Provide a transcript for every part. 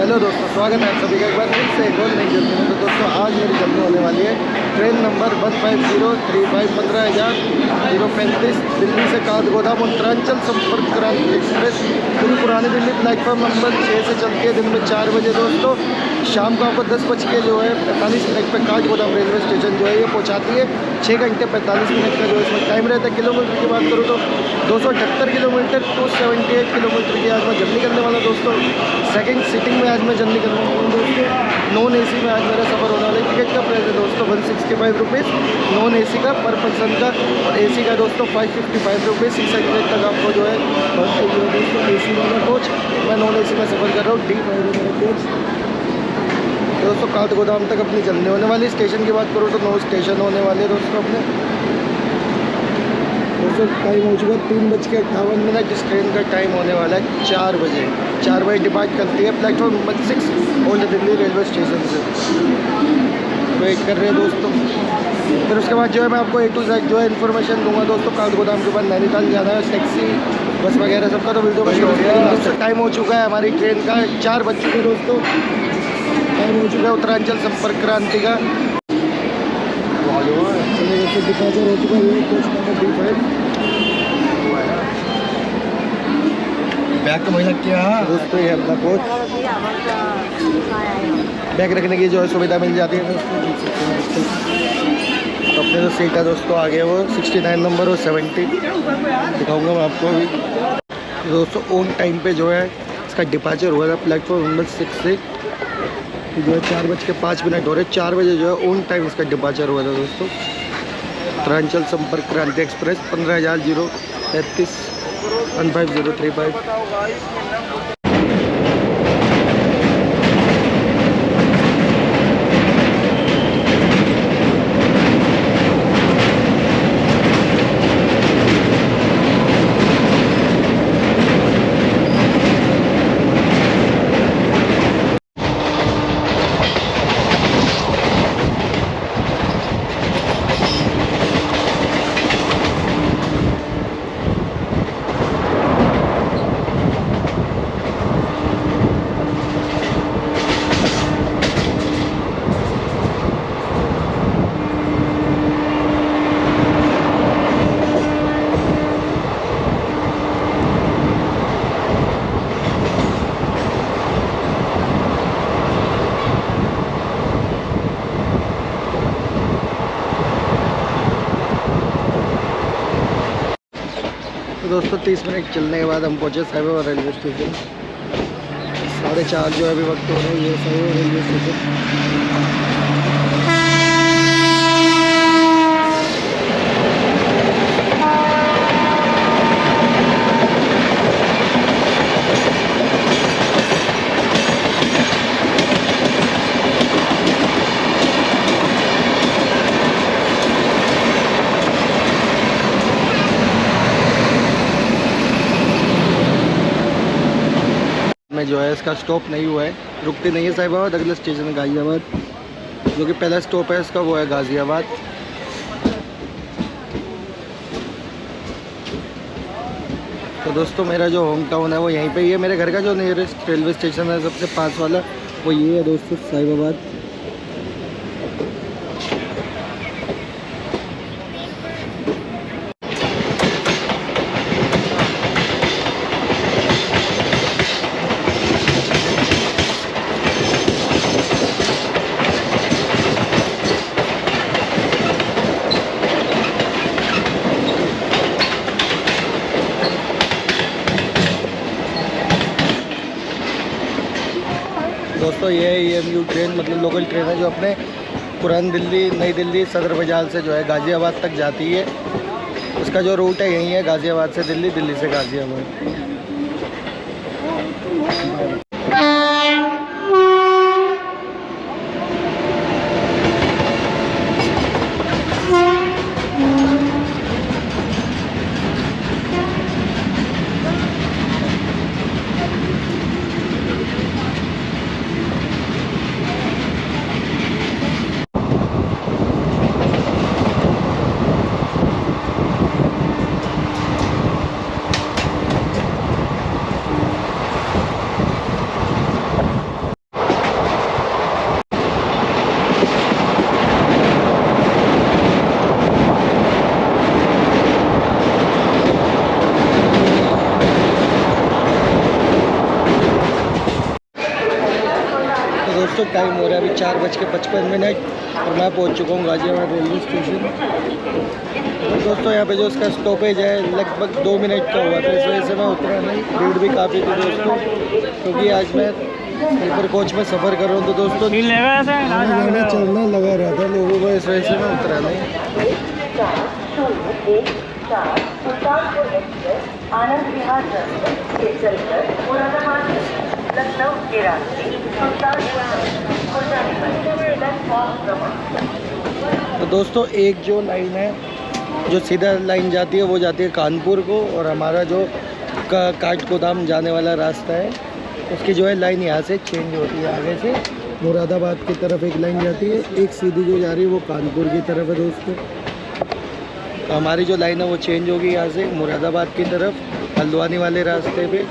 Hello दोस्तों, स्वागत है आप सभी का एक बार फिर से एक और नई जर्नी में। तो दोस्तों आज मेरी जर्नी होने वाली है ट्रेन नंबर 15035 15,035 दिल्ली से काठगोदाम उत्तरांचल संपर्क क्रांति एक्सप्रेस पूरी पुरानी दिल्ली प्लेटफॉर्म नंबर 6 से चलती है दिन में 4 बजे दोस्तों। शाम को आपको 10 बज के जो है 45 मिनट पर काठगोदाम रेलवे स्टेशन जो है ये पहुँचाती है। 6 घंटे 45 मिनट का जो है इसमें टाइम रहता है। किलोमीटर की बात करूँ तो 278 किलोमीटर 278 किलोमीटर की आज मैं जर्नी करने वाला दोस्तों। सेकंड सीटिंग में आज मैं जर्नी करने वाला हूँ दोस्तों। नॉन एसी में आज मेरा सफ़र होने वाला है। टिकट का प्राइस है दोस्तों 165 रुपीज़ नॉन एसी का पर पर्सन का, और एसी का दोस्तों 555 रुपीज़। 600 तक आपको जो है दोस्तों एसी वाला कोच। मैं नॉन एसी में सफ़र कर रहा हूँ D5 वाला कोच। दोस्तों काठगोदाम तक अपनी जर्नी होने वाली। स्टेशन की बात करूँ तो 9 स्टेशन होने वाले दोस्तों अपने। दोस्तों टाइम हो चुका है 3:58। इस ट्रेन का टाइम होने वाला है 4 बजे। 4 बजे डिपार्ट करती है platform number 6 old Delhi railway station से। वेट कर रहे हैं दोस्तों। फिर उसके बाद जो है मैं आपको A to Z जो है इन्फॉर्मेशन दूंगा दोस्तों। काठगोदाम के बाद नैनीताल जाना है, टैक्सी बस वगैरह सबका तो वीडियो में शुरू हो गया। टाइम हो चुका है हमारी ट्रेन का 4 बज चुके दोस्तों। टाइम हो चुका है उत्तरांचल संपर्क क्रांति का। डिपार्चर हो चुका है कोच नंबर D5। बैग तो महिला क्या दोस्तों, ये अपना कोच। बैग रखने की जो है सुविधा मिल जाती है दोस्तों। तो अपने जो सीट है दोस्तों आगे वो 69 नंबर और 70 दिखाऊंगा मैं आपको अभी दोस्तों। ऑन टाइम पे जो है इसका डिपार्चर हुआ था प्लेटफॉर्म नंबर 6 से। जो है 4:05 हो रहे। 4 बजे जो है ऑन टाइम इसका डिपार्चर हुआ था दोस्तों। उत्तरांचल संपर्क क्रांति एक्सप्रेस 15,033 15035। दोस्तों 30 मिनट चलने के बाद हम पहुँचे साहिबाबाद रेलवे स्टेशन। 4:30 जो है अभी वक्त हो रहा है। ये साहिबाबाद रेलवे स्टेशन। में जो है इसका स्टॉप नहीं हुआ है, रुकती नहीं है साहिबाबाद। अगला स्टेशन है गाजियाबाद, जो कि पहला स्टॉप है इसका वो है गाजियाबाद। तो दोस्तों मेरा जो होम टाउन है वो यहीं पे ही है। मेरे घर का जो नियरेस्ट रेलवे स्टेशन है सबसे पास वाला वो ये है दोस्तों, साहिबाबाद। दोस्तों ये EMU ट्रेन मतलब लोकल ट्रेन है जो अपने पुरानी दिल्ली नई दिल्ली सदर बाजार से जो है गाज़ियाबाद तक जाती है। उसका जो रूट है यही है, गाज़ियाबाद से दिल्ली, दिल्ली से गाज़ियाबाद। दोस्तों टाइम हो रहा है अभी 4:55 और मैं पहुंच चुका हूँ गाजियाबाद रेलवे स्टेशन। तो दोस्तों यहाँ पे जो उसका स्टॉपेज है लगभग 2 मिनट का हुआ था, इस वजह से मैं उतरा नहीं। भीड़ भी काफ़ी थी दोस्तों, क्योंकि आज मैं स्लीपर कोच में सफ़र कर रहा हूँ। तो दोस्तों चलना लगा रहा था लोगों को, इस वजह से मैं उतरा नहीं। आनंद विहार से चलकर मुरादाबाद लखनऊ के रास्ते तो दोस्तों एक जो लाइन है जो सीधा लाइन जाती है वो जाती है कानपुर को, और हमारा जो काठगोदाम जाने वाला रास्ता है उसकी जो है लाइन यहाँ से चेंज होती है। आगे से मुरादाबाद की तरफ एक लाइन जाती है, एक सीधी जो जा रही है वो कानपुर की तरफ है दोस्तों। तो हमारी जो लाइन है वो चेंज होगी यहाँ से मुरादाबाद की तरफ हल्द्वानी वाले रास्ते पे।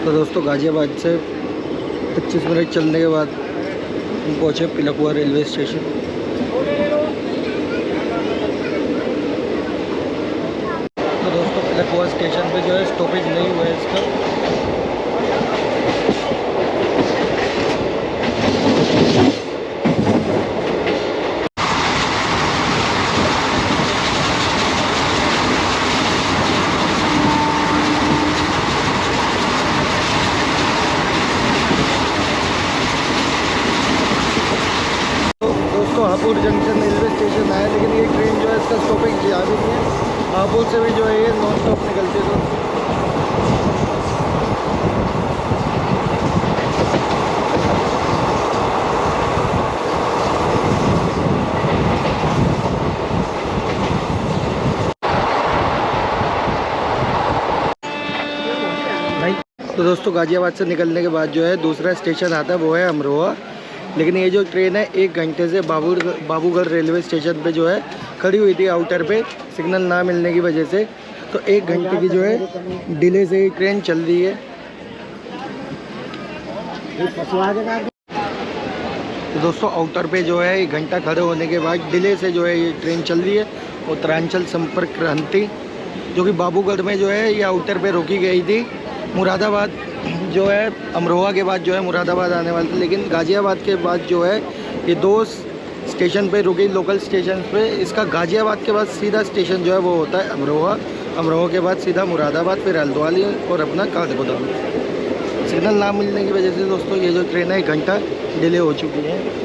तो दोस्तों गाजियाबाद से 25 मिनट चलने के बाद हम पहुँचे पिलखुआ रेलवे स्टेशन। तो दोस्तों पिलखुआ स्टेशन पे जो है स्टॉपेज नहीं हुआ है इसका। हापुड़ जंक्शन रेलवे स्टेशन आया, लेकिन ये ट्रेन जो है इसका स्टॉपिंग किया भी नहीं है। हापुड़ से भी जो है ये नॉन स्टॉप निकलती है। तो दोस्तों गाजियाबाद से निकलने के बाद जो है दूसरा स्टेशन आता है वो है अमरोहा। लेकिन ये जो ट्रेन है 1 घंटे से बाबूगढ़ रेलवे स्टेशन पे जो है खड़ी हुई थी आउटर पे, सिग्नल ना मिलने की वजह से। तो 1 घंटे की जो है डिले से ये ट्रेन चल रही है। तो दोस्तों आउटर पे जो है 1 घंटा खड़े होने के बाद डिले से जो है ये ट्रेन चल रही है। उत्तरांचल संपर्क क्रांति जो कि बाबूगढ़ में जो है ये आउटर पे रोकी गई थी। मुरादाबाद जो है अमरोहा के बाद जो है मुरादाबाद आने वाले थे, लेकिन गाजियाबाद के बाद जो है ये 2 स्टेशन पे रुकी, लोकल स्टेशन पे। इसका गाजियाबाद के बाद सीधा स्टेशन जो है वो होता है अमरोहा। अमरोहा के बाद सीधा मुरादाबाद, फिर हल्द्वानी और अपना काठगोदाम। सिग्नल ना मिलने की वजह से दोस्तों ये जो ट्रेन है 1 घंटा डिले हो चुकी है।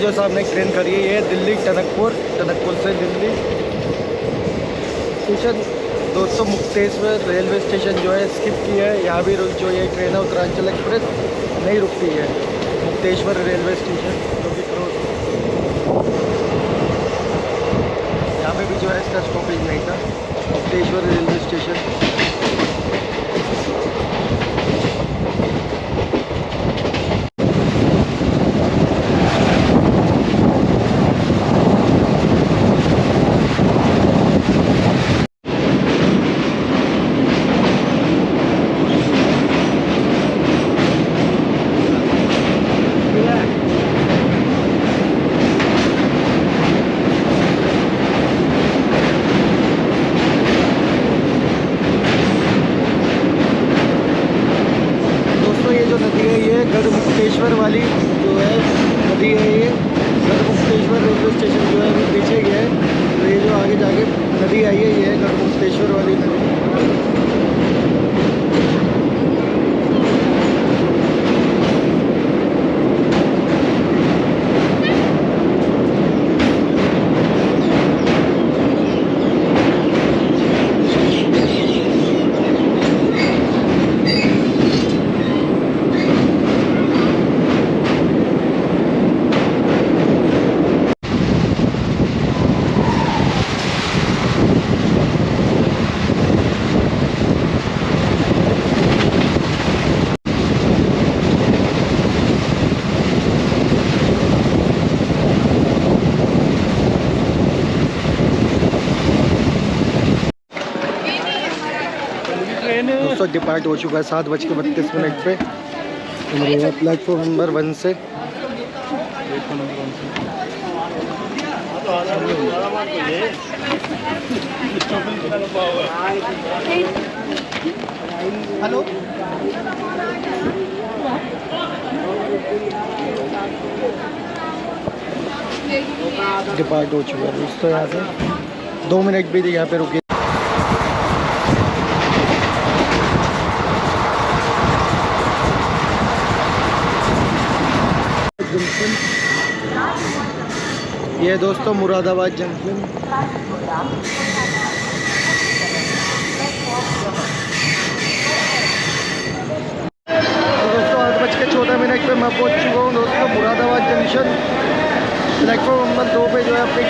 जो सामने एक ट्रेन खड़ी है ये दिल्ली टनकपुर से दिल्ली स्टेशन। दोस्तों मुक्तेश्वर रेलवे स्टेशन जो है स्किप किया है, यहाँ भी जो ये ट्रेन है उत्तरांचल एक्सप्रेस नहीं रुकती है। मुक्तेश्वर रेलवे स्टेशन जो कि यहाँ पे भी जो है इसका स्टॉपेज नहीं था। Mukteshwar railway station. गढ़मुक्तेश्वर वाली जो है नदी है, ये गढ़मुक्तेश्वर रेलवे स्टेशन जो है अभी पीछे गया है, तो ये जो आगे जाके नदी आई है ये है गढ़मुक्तेश्वर वाली नदी। दोस्तों डिपार्ट हो चुका है 7:32 पे। प्लेटफॉर्म नंबर 1 से। हेलो डिपार्ट हो चुका है दोस्तों, यहाँ से 2 मिनट भी यहाँ पे रुके। ये दोस्तों मुरादाबाद जंक्शन। दोस्तों 8:14 पे मैं पहुंच चुका हूँ दोस्तों मुरादाबाद जंक्शन। प्लेटफॉर्म नंबर 2 पे जो है अपनी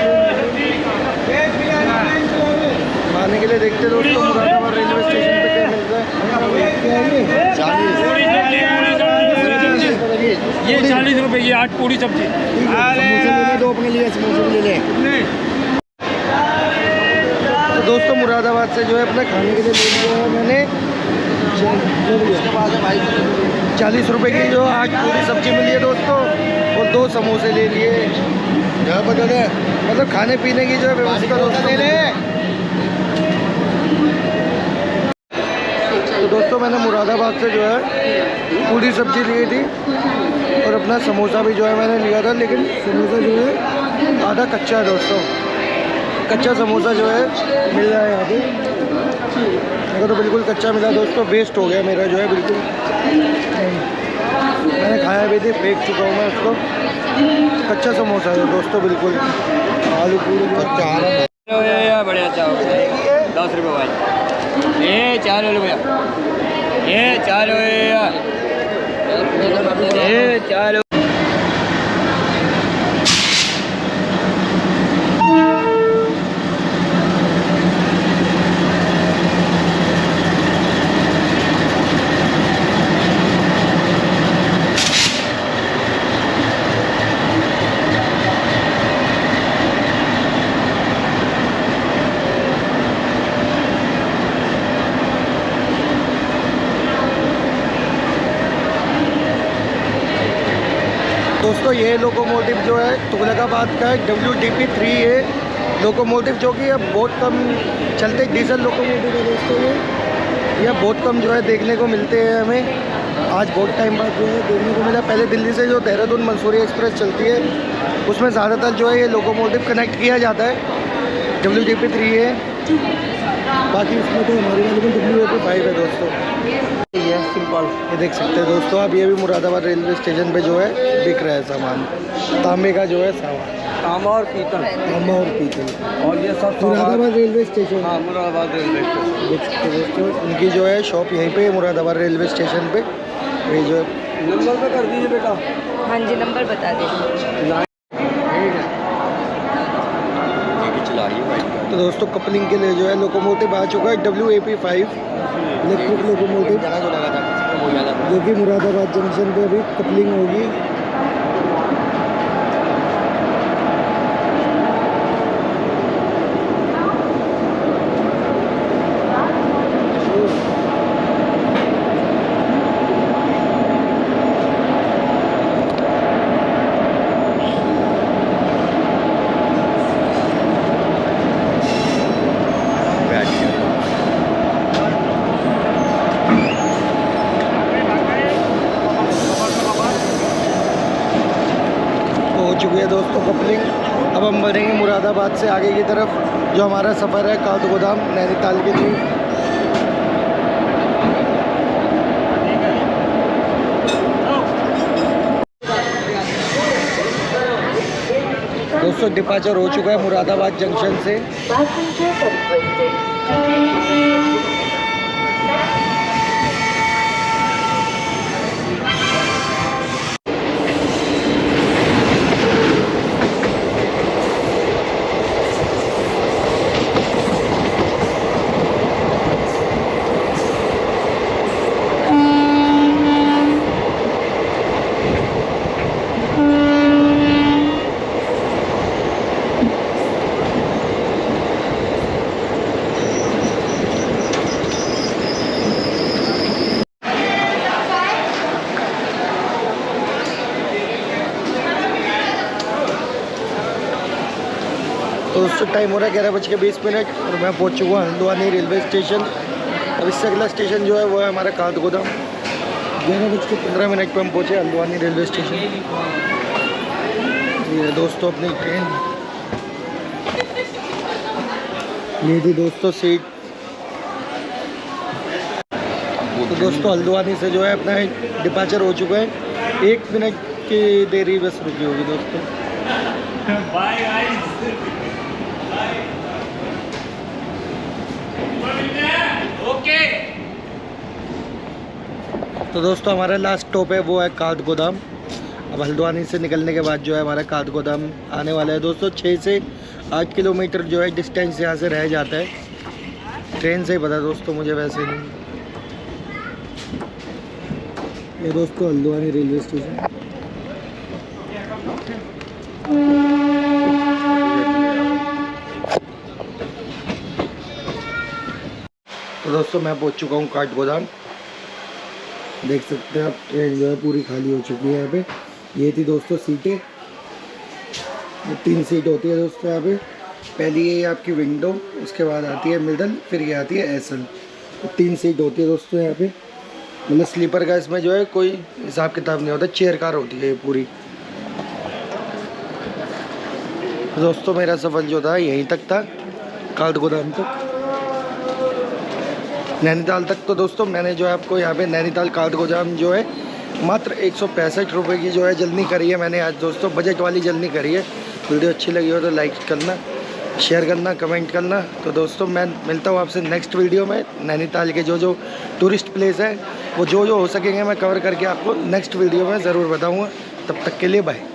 आने के लिए देखते दोस्तों मुरादाबाद रेलवे स्टेशन पे क्या मिलता है। ये 40 रुपए की 8 पूरी सब्जी। दो अपने लिए समोसे ले ले। तो दोस्तों मुरादाबाद से जो है अपने खाने के लिए ले लिया है मैंने 40 रुपए की जो 8 पूरी सब्जी मिली है दोस्तों, और 2 समोसे ले लिए। मतलब खाने पीने की जो है व्यवस्था दोस्तों ले ले। तो दोस्तों मैंने मुरादाबाद से जो है पूरी सब्जी ली थी और अपना समोसा भी जो है मैंने लिया था, लेकिन समोसा जो है आधा कच्चा है दोस्तों। कच्चा समोसा जो है मिल रहा है यहाँ पे, मेरे तो बिल्कुल कच्चा मिला दोस्तों। वेस्ट हो गया मेरा जो है बिल्कुल, मैंने खाया भी थी, फेंक चुका हूँ मैं उसको। कच्चा समोसा है दोस्तों बिल्कुल, आलू पूरी बढ़िया अच्छा 10 रुपये भाई। ये 4 रुपया, ये 4 रुपया, ये 4। दोस्तों ये लोकोमोटिव जो है तुगलकाबाद का है, WDP 3 है लोकोमोटिव, जो कि अब बहुत कम चलते डीजल लोकोमोटिव है दोस्तों। ये बहुत कम जो है देखने को मिलते हैं हमें। आज बहुत टाइम बाद जो है देखने को मिला। पहले दिल्ली से जो देहरादून मंसूरी एक्सप्रेस चलती है उसमें ज़्यादातर जो है ये लोकोमोटिव कनेक्ट किया जाता है। WDP 3 है, बाकी उसमें तो हमारी वाली में WDP 5 है दोस्तों। ये सिंपल माल। ये देख सकते हैं दोस्तों आप, ये भी मुरादाबाद रेलवे स्टेशन पे जो है बिक रहा है सामान, तांबे का जो है सामान, तांबा और पीतल। तांबा और पीतल। और ये सब मुरादाबाद रेलवे स्टेशन। हाँ, मुरादाबाद रेलवे स्टेशन। देख सकते हैं दोस्तों, उनकी जो है शॉप यहीं पे है मुरादाबाद रेलवे स्टेशन पे। ये जो नंबर पे कर दीजिए बेटा। हाँ जी, नंबर बता दीजिए। तो दोस्तों कपलिंग के लिए जो है लोकोमोटिव आ चुका है WAP5 इलेक्ट्रिक लोकोमोटिव, जो कि मुरादाबाद जंक्शन पे अभी कपलिंग होगी। हो चुकी है दोस्तों कपलिंग। अब हम बढ़ेंगे मुरादाबाद से आगे की तरफ, जो हमारा सफ़र है काठगोदाम नैनीताल के लिए। दोस्तों डिपार्चर हो चुका है मुरादाबाद जंक्शन से। तो दोस्तों टाइम हो रहा है 11:20 और मैं पहुंच चुका हूँ हल्द्वानी रेलवे स्टेशन। अब इससे अगला स्टेशन जो है वो है हमारा काठगोदाम। 11:15 पे हम पहुँचे हल्द्वानी रेलवे स्टेशन। ये दोस्तों अपनी ट्रेन, ये थी दोस्तों सीट। तो दोस्तों हल्द्वानी से जो है अपना डिपार्चर हो चुका है। 1 मिनट की देरी बस रुकी होगी दोस्तों। Bye guys. ओके। तो दोस्तों हमारा लास्ट स्टॉप है वो है काठगोदाम। अब हल्द्वानी से निकलने के बाद जो है हमारा काठगोदाम आने वाला है दोस्तों। 6 से 8 किलोमीटर जो है डिस्टेंस यहाँ से रह जाता है। ट्रेन से ही पता दोस्तों, मुझे वैसे नहीं। ये दोस्तों हल्द्वानी रेलवे स्टेशन। तो दोस्तों मैं पहुंच चुका हूँ काठगोदाम। देख सकते हैं आप, ट्रेन जो है पूरी खाली हो चुकी है यहाँ पे। ये थी दोस्तों सीटें। ये 3 सीट होती है दोस्तों यहाँ पे। पहली ये आपकी विंडो, उसके बाद आती है मिडल, फिर ये आती है एसल। तो 3 सीट होती है दोस्तों यहाँ पे। मतलब स्लीपर का इसमें जो है कोई हिसाब किताब नहीं होता, चेयर कार होती है ये पूरी। दोस्तों मेरा सफ़र जो था यहीं तक था, काठगोदाम तक, नैनीताल तक। तो दोस्तों मैंने जो है आपको यहाँ पे नैनीताल काठगोदाम जो है मात्र 165 रुपये की जो है जर्नी करी है मैंने आज दोस्तों। बजट वाली जर्नी करी है। वीडियो अच्छी लगी हो तो लाइक करना, शेयर करना, कमेंट करना। तो दोस्तों मैं मिलता हूँ आपसे नेक्स्ट वीडियो में। नैनीताल के जो टूरिस्ट प्लेस है वो जो हो सकेंगे मैं कवर करके आपको नेक्स्ट वीडियो में ज़रूर बताऊँगा। तब तक के लिए बाय।